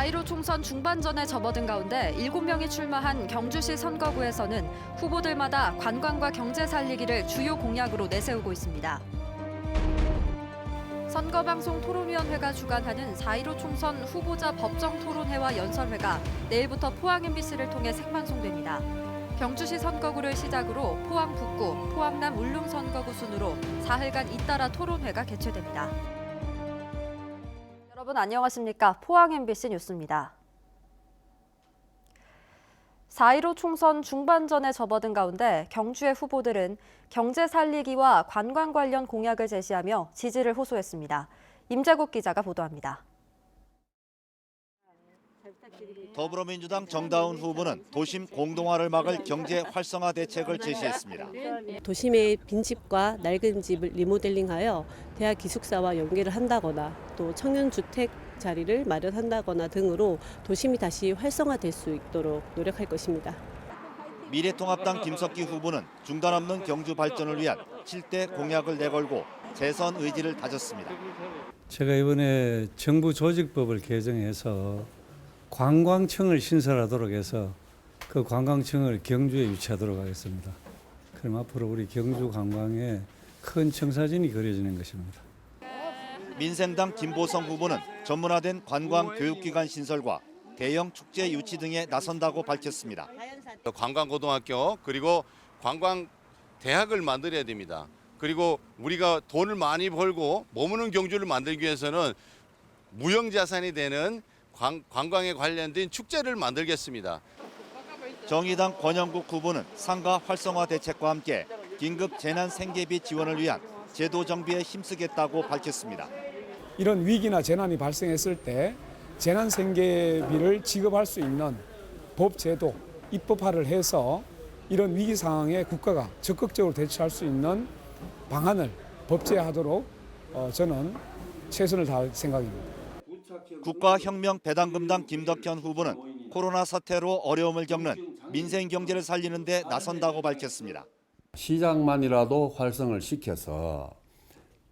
4.15 총선 중반전에 접어든 가운데 7명이 출마한 경주시 선거구에서는 후보들마다 관광과 경제 살리기를 주요 공약으로 내세우고 있습니다. 선거방송 토론위원회가 주관하는 4.15 총선 후보자 법정 토론회와 연설회가 내일부터 포항 MBC를 통해 생방송됩니다. 경주시 선거구를 시작으로 포항 북구, 포항남 울릉 선거구 순으로 사흘간 잇따라 토론회가 개최됩니다. 여러분 안녕하십니까? 포항 MBC 뉴스입니다. 4.15 총선 중반전에 접어든 가운데 경주의 후보들은 경제 살리기와 관광 관련 공약을 제시하며 지지를 호소했습니다. 임재국 기자가 보도합니다. 더불어민주당 정다운 후보는 도심 공동화를 막을 경제 활성화 대책을 제시했습니다. 도심의 빈집과 낡은 집을 리모델링하여 대학 기숙사와 연계를 한다거나 또 청년주택 자리를 마련한다거나 등으로 도심이 다시 활성화될 수 있도록 노력할 것입니다. 미래통합당 김석기 후보는 중단 없는 경주 발전을 위한 7대 공약을 내걸고 재선 의지를 다졌습니다. 제가 이번에 정부 조직법을 개정해서 관광청을 신설하도록 해서 그 관광청을 경주에 유치하도록 하겠습니다. 그럼 앞으로 우리 경주 관광에 큰 청사진이 그려지는 것입니다. 민생당 김보성 후보는 전문화된 관광 교육기관 신설과 대형 축제 유치 등에 나선다고 밝혔습니다. 관광고등학교 그리고 관광대학을 만들어야 됩니다. 그리고 우리가 돈을 많이 벌고 머무는 경주를 만들기 위해서는 무형자산이 되는 관광에 관련된 축제를 만들겠습니다. 정의당 권영국 후보는 상가 활성화 대책과 함께 긴급 재난 생계비 지원을 위한 제도 정비에 힘쓰겠다고 밝혔습니다. 이런 위기나 재난이 발생했을 때 재난 생계비를 지급할 수 있는 법 제도 입법화를 해서 이런 위기 상황에 국가가 적극적으로 대처할 수 있는 방안을 법제화하도록 저는 최선을 다할 생각입니다. 국가혁명배당금당 김덕현 후보는 코로나 사태로 어려움을 겪는 민생 경제를 살리는 데 나선다고 밝혔습니다. 시장만이라도 활성을 시켜서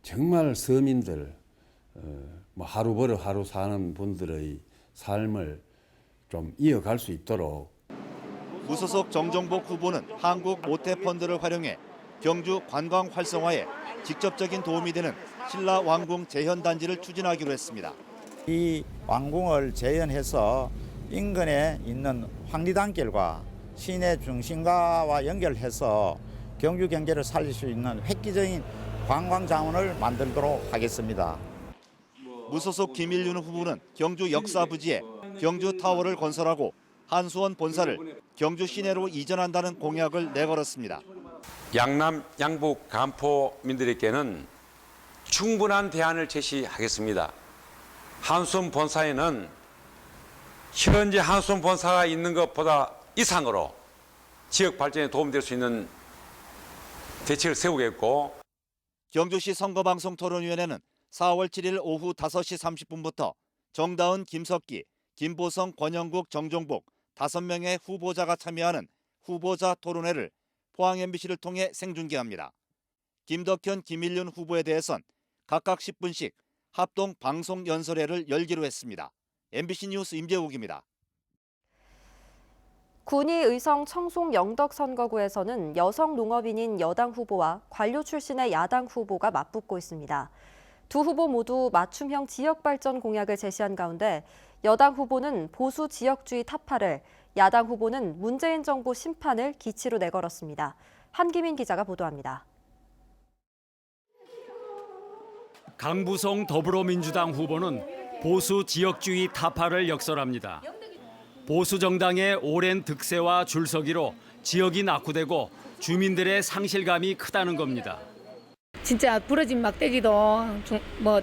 정말 서민들 하루 벌어 하루 사는 분들의 삶을 좀 이어갈 수 있도록. 무소속 정종복 후보는 한국 모태펀드를 활용해 경주 관광 활성화에 직접적인 도움이 되는 신라 왕궁 재현단지를 추진하기로 했습니다. 이 왕궁을 재현해서 인근에 있는 황리단길과 시내 중심가와 연결해서 경주 경제를 살릴 수 있는 획기적인 관광 자원을 만들도록 하겠습니다. 무소속 김일윤 후보는 경주 역사부지에 경주타워를 건설하고 한수원 본사를 경주 시내로 이전한다는 공약을 내걸었습니다. 양남, 양북, 간포민들에게는 충분한 대안을 제시하겠습니다. 한수원 본사에는 현재 한수원 본사가 있는 것보다 이상으로 지역 발전에 도움될 수 있는 대책을 세우겠고, 경주시 선거방송 토론위원회는 4월 7일 오후 5시 30분부터 정다은, 김석기, 김보성, 권영국, 정종복 5명의 후보자가 참여하는 후보자 토론회를 포항 MBC를 통해 생중계합니다. 김덕현, 김일윤 후보에 대해선 각각 10분씩 합동 방송 연설회를 열기로 했습니다. MBC 뉴스 임재욱입니다. 군위 의성 청송 영덕 선거구에서는 여성 농업인인 여당 후보와 관료 출신의 야당 후보가 맞붙고 있습니다. 두 후보 모두 맞춤형 지역발전 공약을 제시한 가운데 여당 후보는 보수 지역주의 타파를, 야당 후보는 문재인 정부 심판을 기치로 내걸었습니다. 한기민 기자가 보도합니다. 강부성 더불어민주당 후보는 보수 지역주의 타파를 역설합니다. 보수 정당의 오랜 득세와 줄서기로 지역이 낙후되고 주민들의 상실감이 크다는 겁니다. 진짜 부러진 막대기도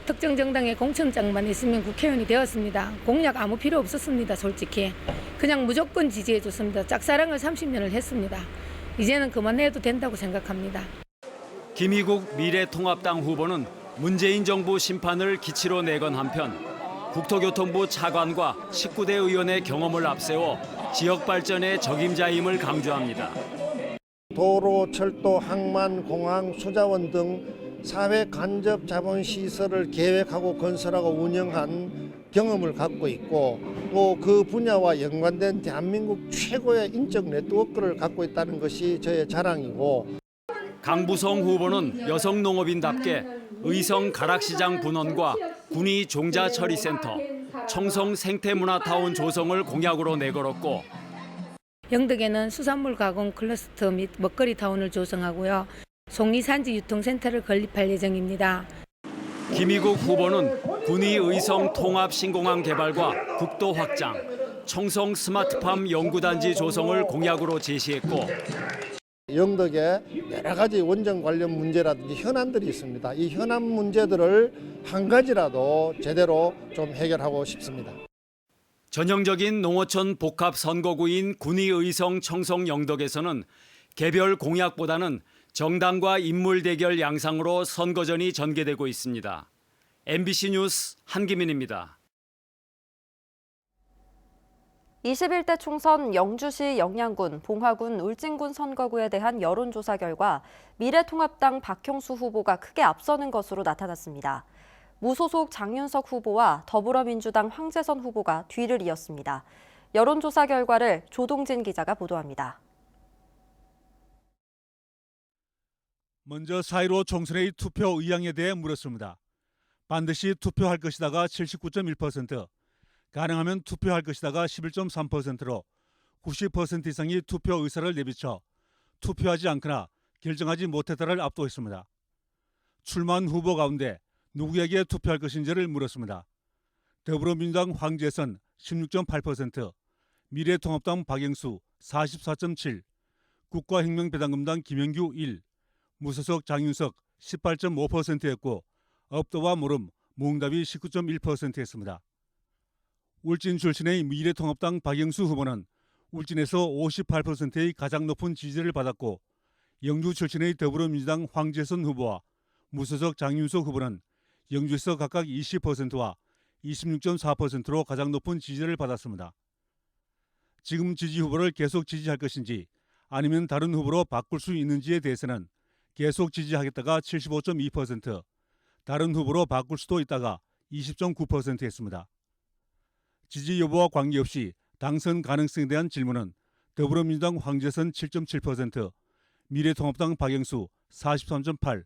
특정 정당의 공천장만 있으면 국회의원이 되었습니다. 공약 아무 필요 없었습니다. 솔직히 그냥 무조건 지지해줬습니다. 짝사랑을 30년을 했습니다. 이제는 그만해도 된다고 생각합니다. 김희국 미래통합당 후보는 문재인 정부 심판을 기치로 내건 한편 국토교통부 차관과 19대 의원의 경험을 앞세워 지역 발전의 적임자임을 강조합니다. 도로, 철도, 항만, 공항, 수자원 등 사회 간접 자본 시설을 계획하고 건설하고 운영한 경험을 갖고 있고 또 그 분야와 연관된 대한민국 최고의 인적 네트워크를 갖고 있다는 것이 저의 자랑이고 강부성 후보는 여성 농업인답게 의성 가락시장 분원과 군위 종자처리센터, 청송 생태문화타운 조성을 공약으로 내걸었고 영덕에는 수산물 가공 클러스터 및 먹거리 타운을 조성하고요. 송리산지 유통센터를 건립할 예정입니다. 김희국 후보는 군위 의성 통합 신공항 개발과 국도 확장, 청송 스마트팜 연구단지 조성을 공약으로 제시했고 영덕에 여러 가지 원전 관련 문제라든지 현안들이 있습니다. 이 현안 문제들을 한 가지라도 제대로 좀 해결하고 싶습니다. 전형적인 농어촌 복합 선거구인 군위 의성 청송 영덕에서는 개별 공약보다는 정당과 인물 대결 양상으로 선거전이 전개되고 있습니다. MBC 뉴스 한기민입니다. 21대 총선 영주시 영양군, 봉화군, 울진군 선거구에 대한 여론조사 결과 미래통합당 박형수 후보가 크게 앞서는 것으로 나타났습니다. 무소속 장윤석 후보와 더불어민주당 황재선 후보가 뒤를 이었습니다. 여론조사 결과를 조동진 기자가 보도합니다. 먼저 4.15 총선의 투표 의향에 대해 물었습니다. 반드시 투표할 것이다가 79.1%, 가능하면 투표할 것이다가 11.3%로 90% 이상이 투표 의사를 내비쳐 투표하지 않거나 결정하지 못했다를 압도했습니다. 출마한 후보 가운데 누구에게 투표할 것인지를 물었습니다. 더불어민주당 황재선 16.8%, 미래통합당 박영수 44.7%, 국가혁명배당금당 김영규 1%, 무소속 장윤석 18.5%였고 업도와 모름, 무응답이 19.1%였습니다. 울진 출신의 미래통합당 박영수 후보는 울진에서 58%의 가장 높은 지지를 받았고 영주 출신의 더불어민주당 황재선 후보와 무소속 장윤석 후보는 영주에서 각각 20%와 26.4%로 가장 높은 지지를 받았습니다. 지금 지지 후보를 계속 지지할 것인지 아니면 다른 후보로 바꿀 수 있는지에 대해서는 계속 지지하겠다가 75.2%, 다른 후보로 바꿀 수도 있다가 20.9%였습니다. 지지 여부와 관계없이 당선 가능성에 대한 질문은 더불어민주당 황재선 7.7%, 미래통합당 박영수 43.8%,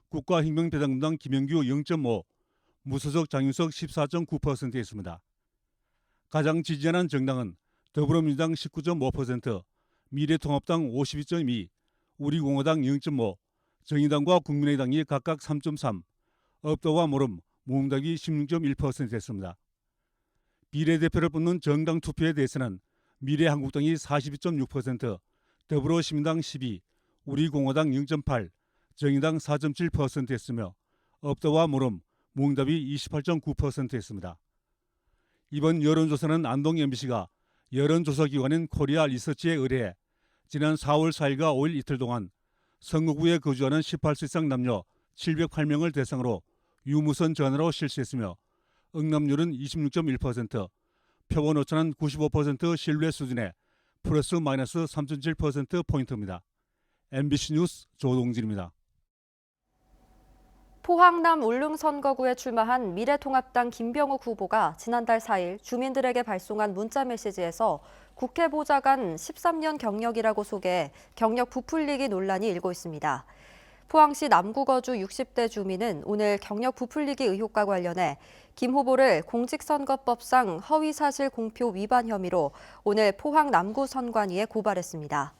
국가혁명배당금당 김영규 0.5%, 무소속 장윤석 14.9%였습니다. 가장 지지하는 정당은 더불어민주당 19.5%, 미래통합당 52.2%, 우리공화당 0.5%, 정의당과 국민의당이 각각 3.3%, 업도와 모름, 무응답이 16.1%였습니다. 비례대표를 뽑는 정당 투표에 대해서는 미래한국당이 42.6%, 더불어시민당 12%, 우리공화당 0.8%, 정의당 4.7%였으며 업도와 모름, 무응답이 28.9%였습니다. 이번 여론조사는 안동 MBC가 여론조사기관인 코리아 리서치에 의뢰해 지난 4월 4일과 5일 이틀 동안 선거구에 거주하는 18세 이상 남녀 708명을 대상으로 유무선 전화로 실시했으며 응답률은 26.1%, 표본 오차는 95% 신뢰 수준의 플러스 마이너스 3.7%포인트입니다. MBC 뉴스 조동진입니다. 포항남 울릉 선거구에 출마한 미래통합당 김병욱 후보가 지난달 4일 주민들에게 발송한 문자 메시지에서 국회 보좌관 13년 경력이라고 소개해 경력 부풀리기 논란이 일고 있습니다. 포항시 남구거주 60대 주민은 오늘 경력 부풀리기 의혹과 관련해 김 후보를 공직선거법상 허위사실 공표 위반 혐의로 오늘 포항 남구선관위에 고발했습니다.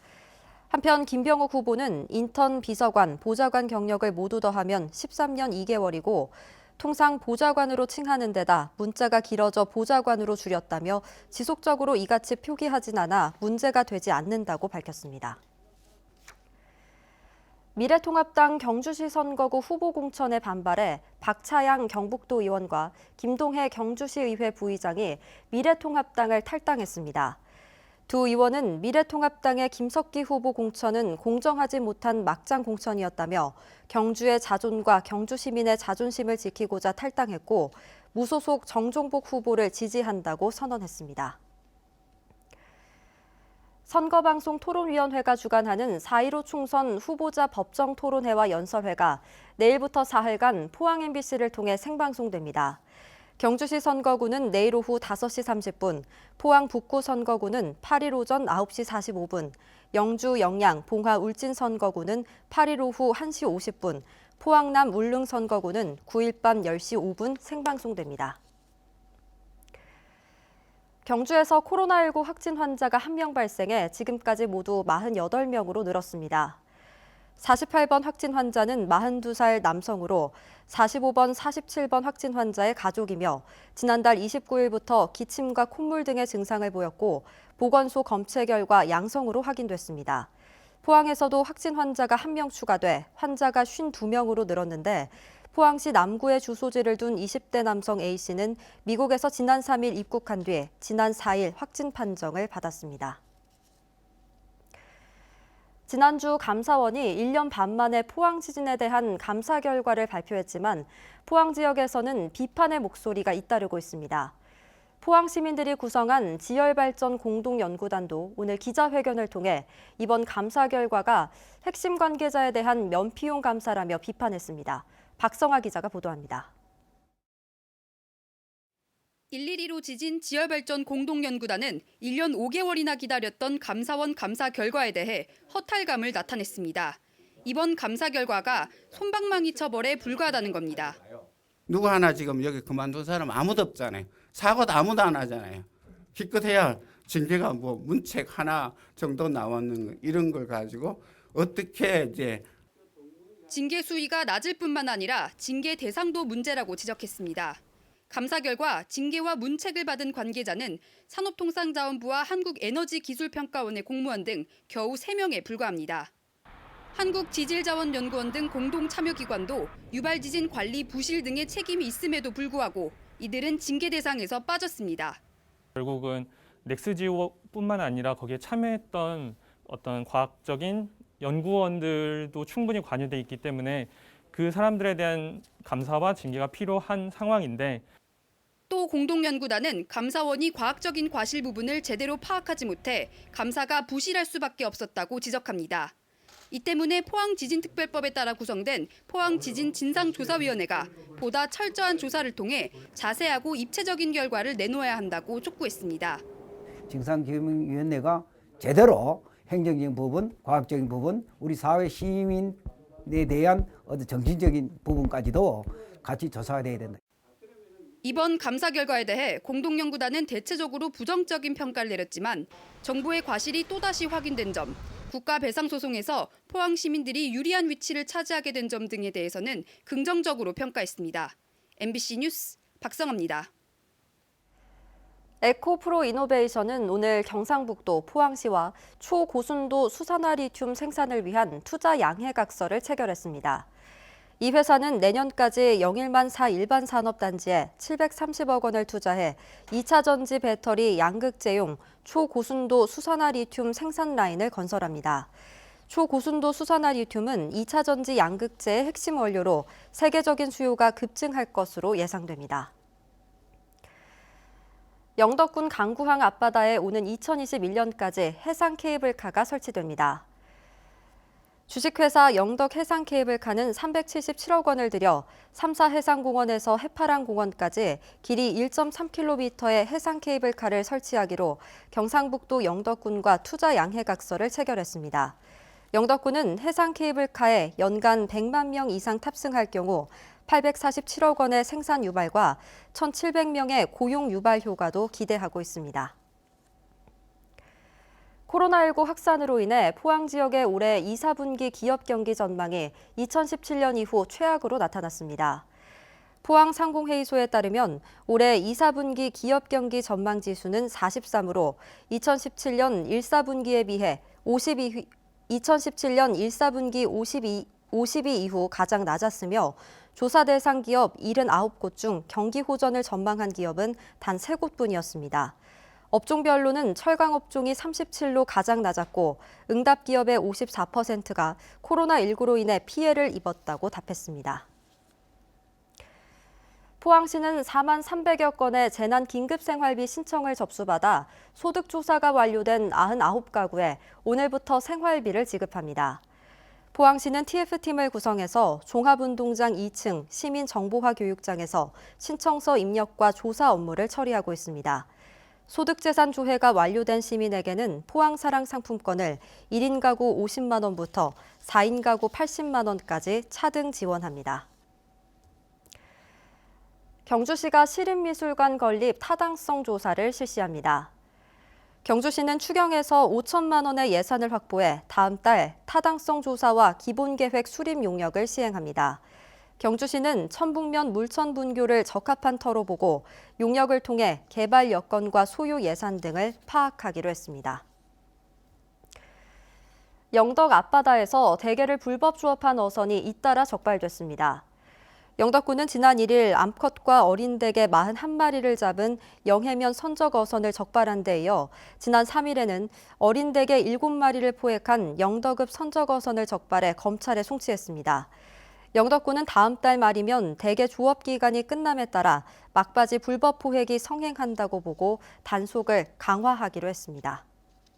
한편 김병욱 후보는 인턴 비서관, 보좌관 경력을 모두 더하면 13년 2개월이고 통상 보좌관으로 칭하는 데다 문자가 길어져 보좌관으로 줄였다며 지속적으로 이같이 표기하진 않아 문제가 되지 않는다고 밝혔습니다. 미래통합당 경주시 선거구 후보 공천에 반발해 박차양 경북도 의원과 김동혜 경주시의회 부의장이 미래통합당을 탈당했습니다. 두 의원은 미래통합당의 김석기 후보 공천은 공정하지 못한 막장 공천이었다며 경주의 자존과 경주 시민의 자존심을 지키고자 탈당했고 무소속 정종복 후보를 지지한다고 선언했습니다. 선거방송 토론위원회가 주관하는 4.15 총선 후보자 법정 토론회와 연설회가 내일부터 사흘간 포항 MBC를 통해 생방송됩니다. 경주시 선거구는 내일 오후 5시 30분, 포항 북구 선거구는 8일 오전 9시 45분, 영주 영양 봉화 울진 선거구는 8일 오후 1시 50분, 포항남 울릉 선거구는 9일 밤 10시 5분 생방송됩니다. 경주에서 코로나19 확진 환자가 1명 발생해 지금까지 모두 48명으로 늘었습니다. 48번 확진 환자는 42살 남성으로 45번, 47번 확진 환자의 가족이며 지난달 29일부터 기침과 콧물 등의 증상을 보였고 보건소 검체 결과 양성으로 확인됐습니다. 포항에서도 확진 환자가 1명 추가돼 환자가 52명으로 늘었는데 포항시 남구에 주소지를 둔 20대 남성 A씨는 미국에서 지난 3일 입국한 뒤 지난 4일 확진 판정을 받았습니다. 지난주 감사원이 1년 반 만에 포항 지진에 대한 감사 결과를 발표했지만 포항 지역에서는 비판의 목소리가 잇따르고 있습니다. 포항 시민들이 구성한 지열발전 공동연구단도 오늘 기자회견을 통해 이번 감사 결과가 핵심 관계자에 대한 면피용 감사라며 비판했습니다. 박성아 기자가 보도합니다. 112로 지진 지열발전 공동연구단은 1년 5개월이나 기다렸던 감사원 감사 결과에 대해 허탈감을 나타냈습니다. 이번 감사 결과가 솜방망이 처벌에 불과하다는 겁니다. 누구 하나 지금 여기 그만둔 사람 아무도 없잖아요. 사과도 아무도 안 하잖아요. 기껏해야 징계가 뭐 문책 하나 정도 나왔는 거, 이런 걸 가지고 어떻게 이제 징계 수위가 낮을 뿐만 아니라 징계 대상도 문제라고 지적했습니다. 감사 결과 징계와 문책을 받은 관계자는 산업통상자원부와 한국에너지기술평가원의 공무원 등 겨우 3명에 불과합니다. 한국지질자원연구원 등 공동참여기관도 유발지진 관리 부실 등의 책임이 있음에도 불구하고 이들은 징계 대상에서 빠졌습니다. 결국은 넥스지오뿐만 아니라 거기에 참여했던 어떤 과학적인 연구원들도 충분히 관여돼 있기 때문에 그 사람들에 대한 감사와 징계가 필요한 상황인데 또 공동연구단은 감사원이 과학적인 과실 부분을 제대로 파악하지 못해 감사가 부실할 수밖에 없었다고 지적합니다. 이 때문에 포항지진특별법에 따라 구성된 포항지진진상조사위원회가 보다 철저한 조사를 통해 자세하고 입체적인 결과를 내놓아야 한다고 촉구했습니다. 진상규명위원회가 제대로 행정적인 부분, 과학적인 부분, 우리 사회 시민에 대한 어떤 정신적인 부분까지도 같이 조사가 돼야 된다. 이번 감사 결과에 대해 공동연구단은 대체적으로 부정적인 평가를 내렸지만 정부의 과실이 또다시 확인된 점, 국가배상소송에서 포항 시민들이 유리한 위치를 차지하게 된 점 등에 대해서는 긍정적으로 평가했습니다. MBC 뉴스 박성아입니다. 에코프로 이노베이션은 오늘 경상북도 포항시와 초고순도 수산화 리튬 생산을 위한 투자 양해각서를 체결했습니다. 이 회사는 내년까지 영일만 4 일반 산업단지에 730억 원을 투자해 2차 전지 배터리 양극재용 초고순도 수산화 리튬 생산 라인을 건설합니다. 초고순도 수산화 리튬은 2차 전지 양극재의 핵심 원료로 세계적인 수요가 급증할 것으로 예상됩니다. 영덕군 강구항 앞바다에 오는 2021년까지 해상 케이블카가 설치됩니다. 주식회사 영덕해상케이블카는 377억 원을 들여 3사 해상공원에서 해파랑공원까지 길이 1.3km의 해상케이블카를 설치하기로 경상북도 영덕군과 투자 양해각서를 체결했습니다. 영덕군은 해상케이블카에 연간 100만 명 이상 탑승할 경우 847억 원의 생산 유발과 1,700명의 고용 유발 효과도 기대하고 있습니다. 코로나19 확산으로 인해 포항 지역의 올해 2, 4분기 기업 경기 전망이 2017년 이후 최악으로 나타났습니다. 포항 상공회의소에 따르면 올해 2, 4분기 기업 경기 전망 지수는 43으로 2017년 1, 4분기에 비해 2017년 1, 4분기 52 이후 가장 낮았으며 조사 대상 기업 79곳 중 경기 호전을 전망한 기업은 단 3곳뿐이었습니다. 업종별로는 철강업종이 37로 가장 낮았고 응답 기업의 54%가 코로나19로 인해 피해를 입었다고 답했습니다. 포항시는 4만 300여 건의 재난 긴급생활비 신청을 접수받아 소득조사가 완료된 99가구에 오늘부터 생활비를 지급합니다. 포항시는 TF팀을 구성해서 종합운동장 2층 시민정보화 교육장에서 신청서 입력과 조사 업무를 처리하고 있습니다. 소득재산 조회가 완료된 시민에게는 포항사랑 상품권을 1인 가구 50만 원부터 4인 가구 80만 원까지 차등 지원합니다. 경주시가 시립미술관 건립 타당성 조사를 실시합니다. 경주시는 추경에서 5천만 원의 예산을 확보해 다음 달 타당성 조사와 기본계획 수립 용역을 시행합니다. 경주시는 천북면 물천분교를 적합한 터로 보고 용역을 통해 개발 여건과 소요 예산 등을 파악하기로 했습니다. 영덕 앞바다에서 대게를 불법 주업한 어선이 잇따라 적발됐습니다. 영덕군은 지난 1일 암컷과 어린 대게 41마리를 잡은 영해면 선적 어선을 적발한 데 이어 지난 3일에는 어린 대게 7마리를 포획한 영덕읍 선적 어선을 적발해 검찰에 송치했습니다. 영덕군은 다음 달 말이면 대게 조업 기간이 끝남에 따라 막바지 불법 포획이 성행한다고 보고 단속을 강화하기로 했습니다.